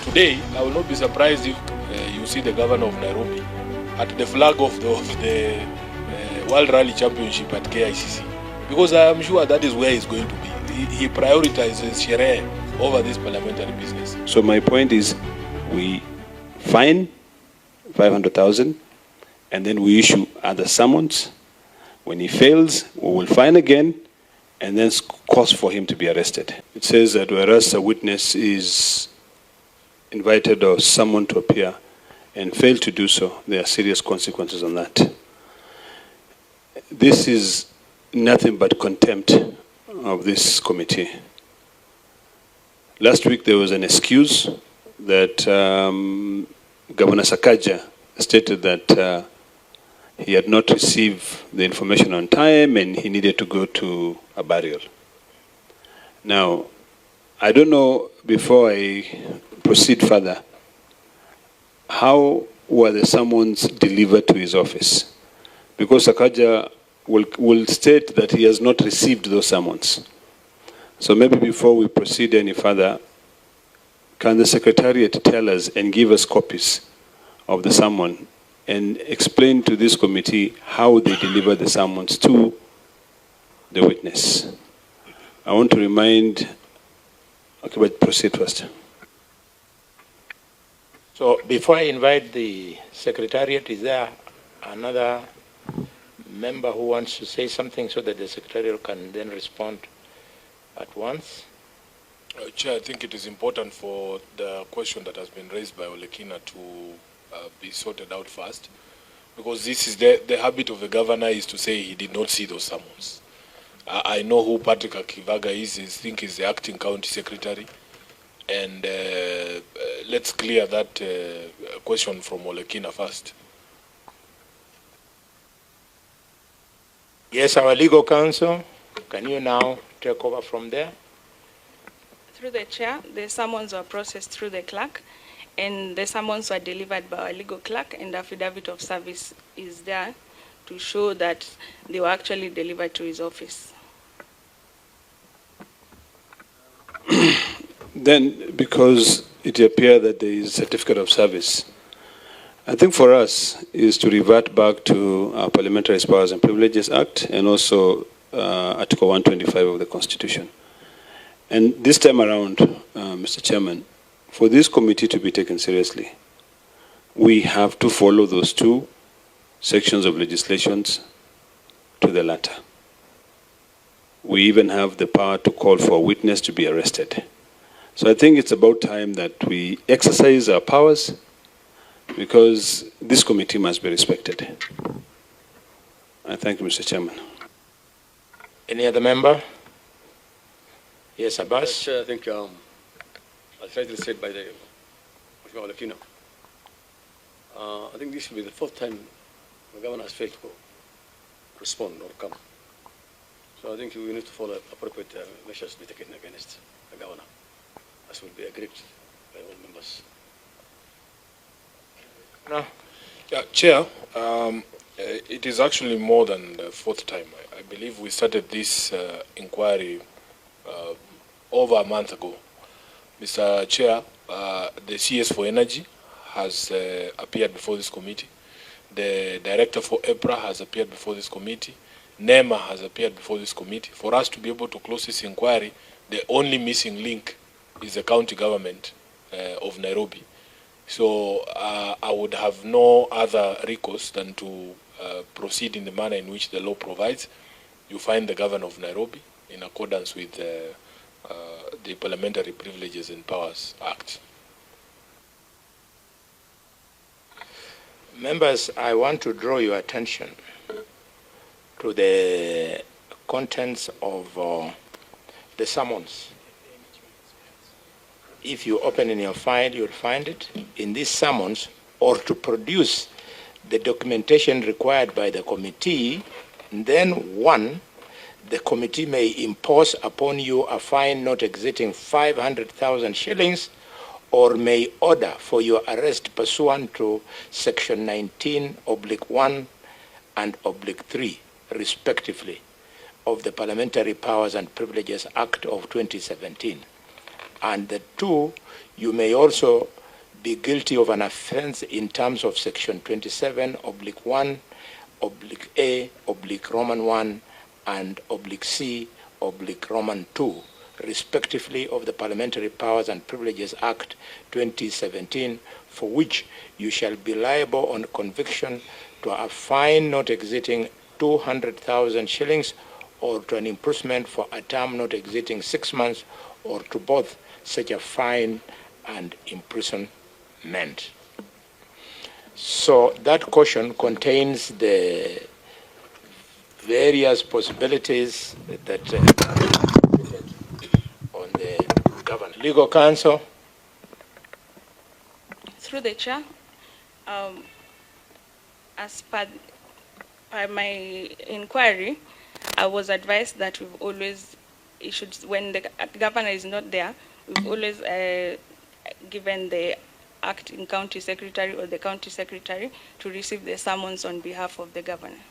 today, I will not be surprised if you see the governor of Nairobi at the flag of the World Rally Championship at KICC, because I am sure that is where he's going to be. He prioritizes sherehe over this parliamentary business. So my point is, we fine 500,000 and then we issue other summons. When he fails, we will fine again and then cause for him to be arrested. It says that whereas a witness is invited or summoned to appear and fail to do so, there are serious consequences on that. This is nothing but contempt of this committee. Last week there was an excuse that Governor Sakaja stated that he had not received the information on time and he needed to go to a burial. Now, I don't know, before I proceed further, how were the summons delivered to his office? Because Sakaja will state that he has not received those summons. So maybe before we proceed any further, can the Secretariat tell us and give us copies of the summon and explain to this committee how they deliver the summons to the witness? I want to remind, okay, but proceed first. So before I invite the Secretariat, is there another member who wants to say something so that the Secretariat can then respond at once? Chair, I think it is important for the question that has been raised by Olekina to be sorted out first, because this is the habit of the governor is to say he did not see those summons. I know who Patrick Akivaga is. I think he's the acting county secretary. And let's clear that question from Olekina first. Yes, our legal counsel, can you now take over from there? Through the chair, the summons were processed through the clerk, and the summons were delivered by our legal clerk, and the affidavit of service is there to show that they were actually delivered to his office. Then, because it appears that there is a certificate of service, I think for us is to revert back to our Parliamentary Powers and Privileges Act and also Article 125 of the Constitution. And this time around, Mr. Chairman, for this committee to be taken seriously, we have to follow those two sections of legislations to the letter. We even have the power to call for a witness to be arrested. So I think it's about time that we exercise our powers, because this committee must be respected. I thank you, Mr. Chairman. Any other member? Yes, Abbas. I think, as rightly said by the Olekina, I think this will be the fourth time the governor has failed to respond or come. So I think we need to follow appropriate measures to be taken against the governor, as will be agreed by all members. No. Yeah, Chair, it is actually more than the fourth time. I believe we started this inquiry over a month ago. Mr. Chair, the CS for Energy has appeared before this committee. The Director for EPRA has appeared before this committee. NEMA has appeared before this committee. For us to be able to close this inquiry, the only missing link is the county government of Nairobi. So I would have no other recourse than to proceed in the manner in which the law provides. You find the governor of Nairobi in accordance with the Parliamentary Privileges and Powers Act. Members, I want to draw your attention to the contents of the summons. If you open in your file, you'll find it in these summons, or to produce the documentation required by the committee. And then one, the committee may impose upon you a fine not exceeding 500,000 shillings, or may order for your arrest pursuant to section 19/1 and /3, respectively, of the Parliamentary Powers and Privileges Act of 2017. And the two, you may also be guilty of an offense in terms of section 27/1/A/Roman 1 and /C Roman 2, respectively, of the Parliamentary Powers and Privileges Act 2017, for which you shall be liable on conviction to a fine not exceeding 200,000 shillings or to an imprisonment for a term not exceeding 6 months or to both such a fine and imprisonment. So that caution contains the various possibilities that on the governor. Legal counsel. Through the chair, as per my inquiry, I was advised that we've always issued, when the governor is not there, we've always given the acting county secretary or the county secretary to receive the summons on behalf of the governor.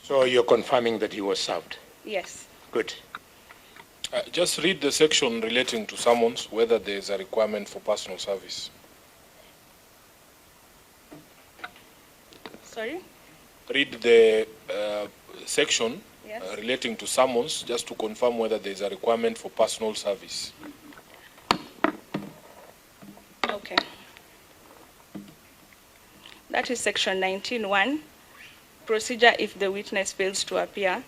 So you're confirming that he was served? Yes. Good. Just read the section relating to summons, whether there is a requirement for personal service. Sorry? Read the section Yes. relating to summons, just to confirm whether there is a requirement for personal service. Okay. That is section 19(1), procedure if the witness fails to appear.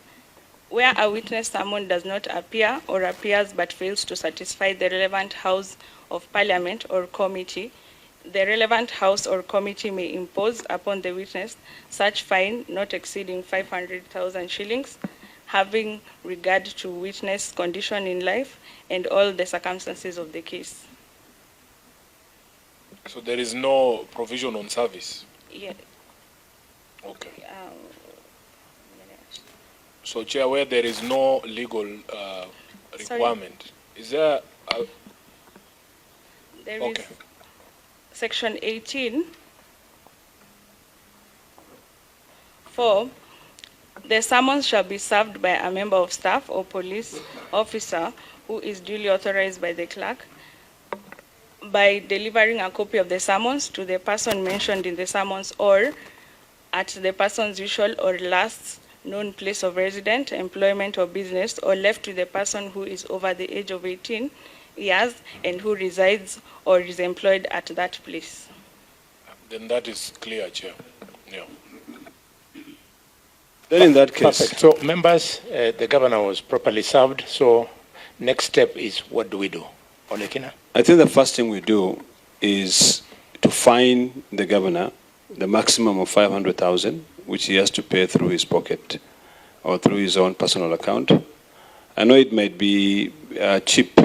Where a witness summoned does not appear or appears but fails to satisfy the relevant House of Parliament or committee, the relevant House or committee may impose upon the witness such fine not exceeding 500,000 shillings, having regard to witness condition in life and all the circumstances of the case. So there is no provision on service? Yeah. Okay. So, Chair, where there is no legal requirement, is there a... There Okay. is section 18(4). The summons shall be served by a member of staff or police officer who is duly authorized by the clerk by delivering a copy of the summons to the person mentioned in the summons or at the person's usual or last known place of residence, employment, or business, or left to the person who is over the age of 18 years and who resides or is employed at that place. Then that is clear, Chair. Yeah. Then in that case, Perfect. So members, the governor was properly served. So next step is, what do we do? Olekina? I think the first thing we do is to fine the governor the maximum of 500,000, which he has to pay through his pocket or through his own personal account. I know it might be cheap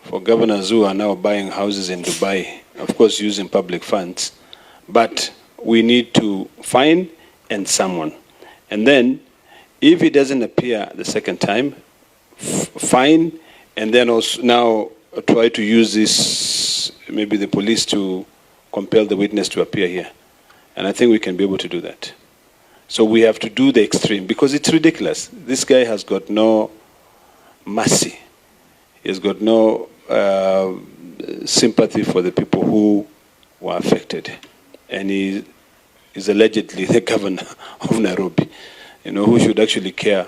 for governors who are now buying houses in Dubai, of course using public funds, but we need to fine and summon. And then, if he doesn't appear the second time, fine, and then also now try to use this, maybe the police, to compel the witness to appear here. And I think we can be able to do that. So we have to do the extreme, because it's ridiculous. This guy has got no mercy. He has got no sympathy for the people who were affected. And he is allegedly the governor of Nairobi, who should actually care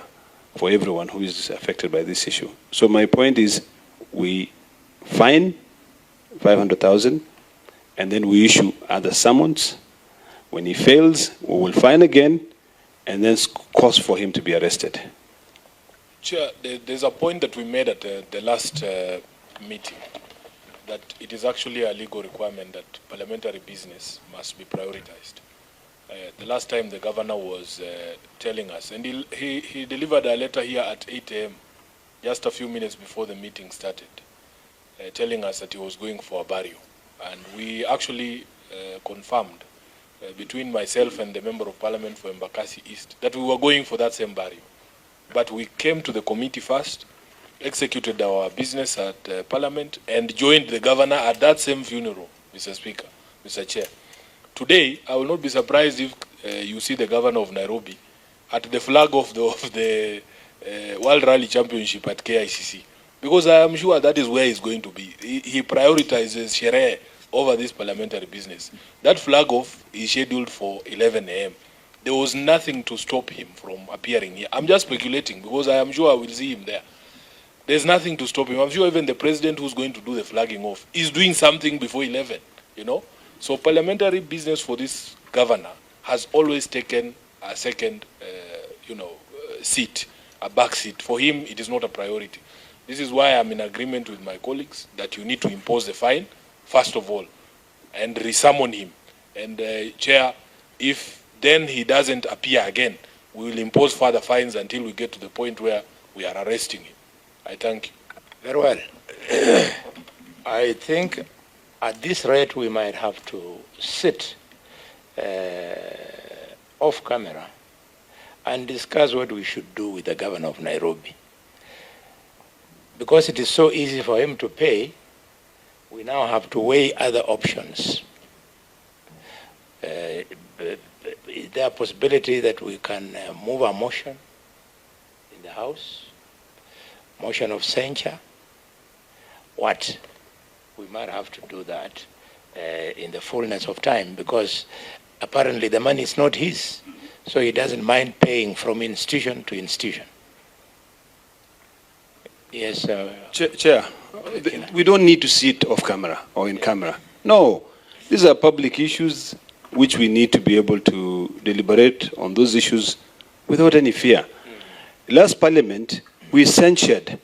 for everyone who is affected by this issue. So my point is, we fine 500,000, and then we issue other summons. When he fails, we will fine again, and then cause for him to be arrested. Chair, there's a point that we made at the last meeting, that it is actually a legal requirement that parliamentary business must be prioritized. The last time the governor was telling us, and he delivered a letter here at 8 a.m., just a few minutes before the meeting started, telling us that he was going for a burial. And we actually confirmed between myself and the Member of Parliament for Embakasi East that we were going for that same burial. But we came to the committee first, executed our business at Parliament, and joined the governor at that same funeral, Mr. Speaker, Mr. Chair. Today, I will not be surprised if you see the governor of Nairobi at the flag of the World Rally Championship at KICC. because I am sure that is where he's going to be. He prioritizes Sherehe over this parliamentary business. That flag off is scheduled for 11 a.m. There was nothing to stop him from appearing here. I'm just speculating because I am sure I will see him there. There's nothing to stop him. I'm sure even the president who's going to do the flagging off is doing something before 11, you know. So parliamentary business for this governor has always taken a second, seat, a back seat. For him, it is not a priority. This is why I'm in agreement with my colleagues that you need to impose the fine, first of all, and resummon him. And Chair, if then he doesn't appear again, we will impose further fines until we get to the point where we are arresting him. I thank you. Very well. I think at this rate we might have to sit off camera and discuss what we should do with the governor of Nairobi. Because it is so easy for him to pay, we now have to weigh other options. Is there a possibility that we can move a motion in the House? Motion of censure? What? We might have to do that in the fullness of time, because apparently the money is not his, so he doesn't mind paying from institution to institution. Yes, Chair, we don't need to see it off camera or in camera. No, these are public issues which we need to be able to deliberate on those issues without any fear. Last Parliament, we censured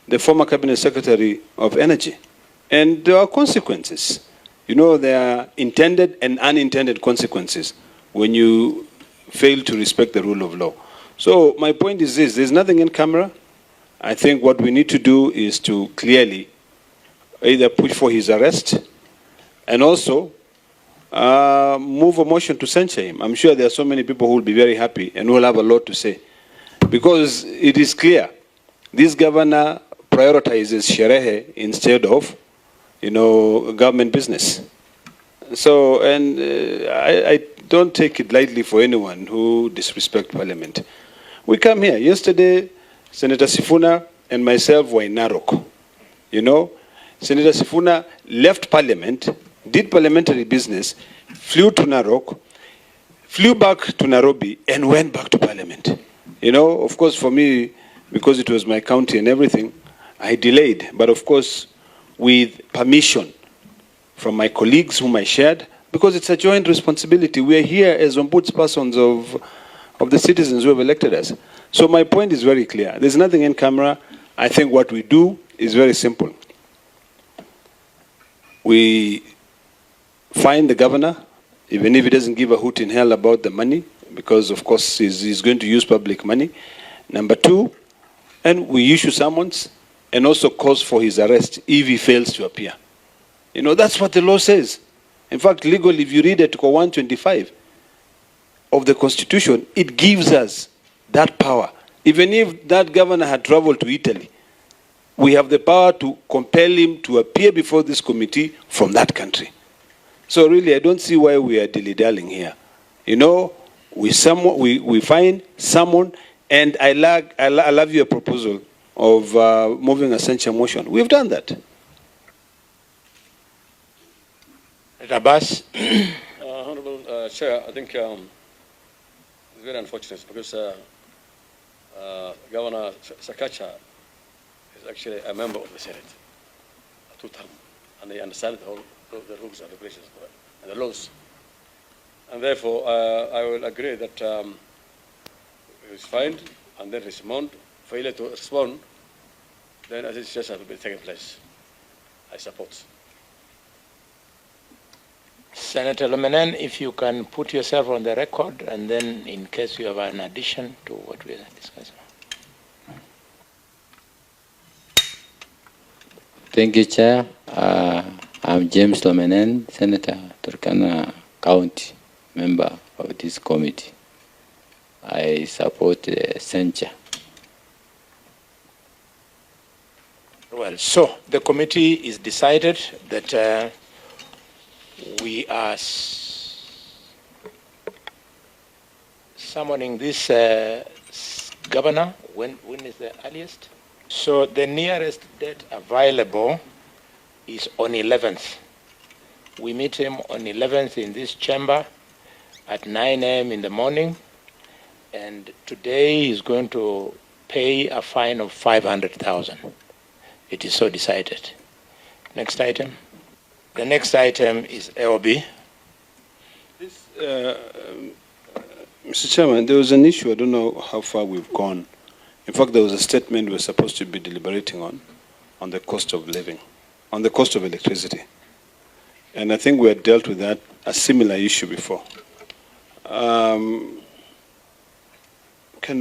the former Cabinet Secretary of Energy, and there are consequences. You know, there are intended and unintended consequences when you fail to respect the rule of law. So my point is this: there's nothing in camera. I think what we need to do is to clearly either push for his arrest and also move a motion to censure him. I'm sure there are so many people who will be very happy and who will have a lot to say, because it is clear this governor prioritizes Sherehe instead of, government business. So, and I don't take it lightly for anyone who disrespects Parliament. We come here. Yesterday, Senator Sifuna and myself were in Narok. Senator Sifuna left Parliament, did parliamentary business, flew to Narok, flew back to Nairobi, and went back to Parliament. Of course, for me, because it was my county and everything, I delayed. But of course, with permission from my colleagues whom I shared, because it's a joint responsibility. We are here as ombudspersons of the citizens who have elected us. So my point is very clear. There's nothing in camera. I think what we do is very simple. We find the governor, even if he doesn't give a hoot in hell about the money, because of course he's going to use public money. Number two, and we issue summons and also cause for his arrest if he fails to appear. That's what the law says. In fact, legally, if you read Article 125 of the Constitution, it gives us that power. Even if that governor had traveled to Italy, we have the power to compel him to appear before this committee from that country. So really, I don't see why we are dilly-dallying here. We find someone, and I love your proposal of moving a censure motion. We've done that. Abbas. Honorable Chair, I think it's very unfortunate because Governor Sakaja is actually a member of the Senate, a two-term, and they understand the rules and regulations and the laws. And therefore, I will agree that he is fined and then respond. Failure to respond, then I think just have to be taken place. I support. Senator Lomenen, if you can put yourself on the record, and then in case you have an addition to what we are discussing. Thank you, Chair. I'm James Lomenen, Senator, Turkana County, member of this committee. I support censure. Well, so the committee is decided that we are summoning this governor. When is the earliest? So the nearest date available is on 11th. We meet him on 11th in this chamber at 9 a.m. in the morning, and today he's going to pay a fine of 500,000. It is so decided. Next item. The next item is LB. Mr. Chairman, there was an issue, I don't know how far we've gone. In fact, there was a statement we're supposed to be deliberating on the cost of living, on the cost of electricity. And I think we had dealt with that, a similar issue before. Can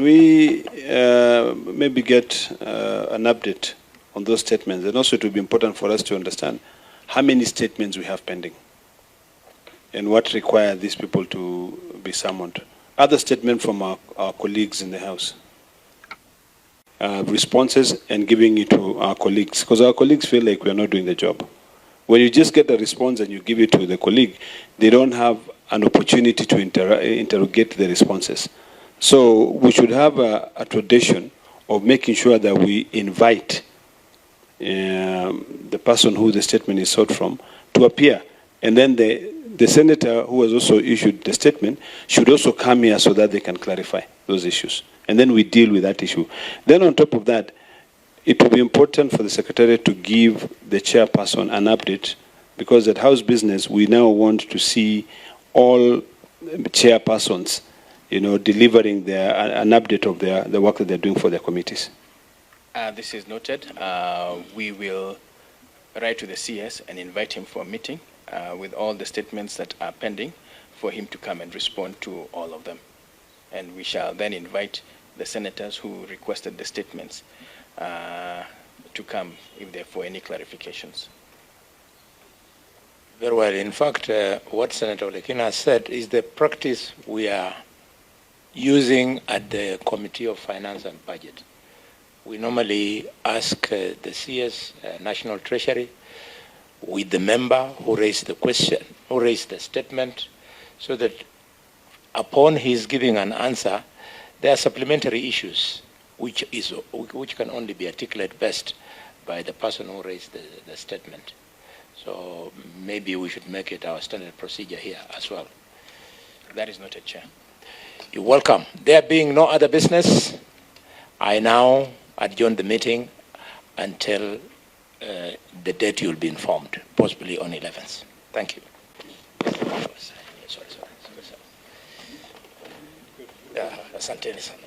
we maybe get an update on those statements? And also it would be important for us to understand how many statements we have pending and what require these people to be summoned. Other statements from our colleagues in the House. Responses and giving it to our colleagues, because our colleagues feel like we are not doing the job. When you just get the response and you give it to the colleague, they don't have an opportunity to interrogate the responses. So we should have a tradition of making sure that we invite the person who the statement is sought from to appear. And then the senator who has also issued the statement should also come here so that they can clarify those issues. And then we deal with that issue. Then on top of that, it will be important for the Secretariat to give the chairperson an update, because at House Business, we now want to see all chairpersons, delivering an update of the work that they're doing for their committees. This is noted. We will write to the CS and invite him for a meeting with all the statements that are pending for him to come and respond to all of them. And we shall then invite the senators who requested the statements to come if they're for any clarifications. Very well. In fact, what Senator Olekina said is the practice we are using at the Committee of Finance and Budget. We normally ask the CS, National Treasury, with the member who raised the question, who raised the statement, so that upon his giving an answer, there are supplementary issues which can only be articulated best by the person who raised the statement. So maybe we should make it our standard procedure here as well. That is noted, Chair. You're welcome. There being no other business, I now adjourn the meeting until the date you'll be informed, possibly on 11th. Thank you. Sorry. Yeah, asanteni sana.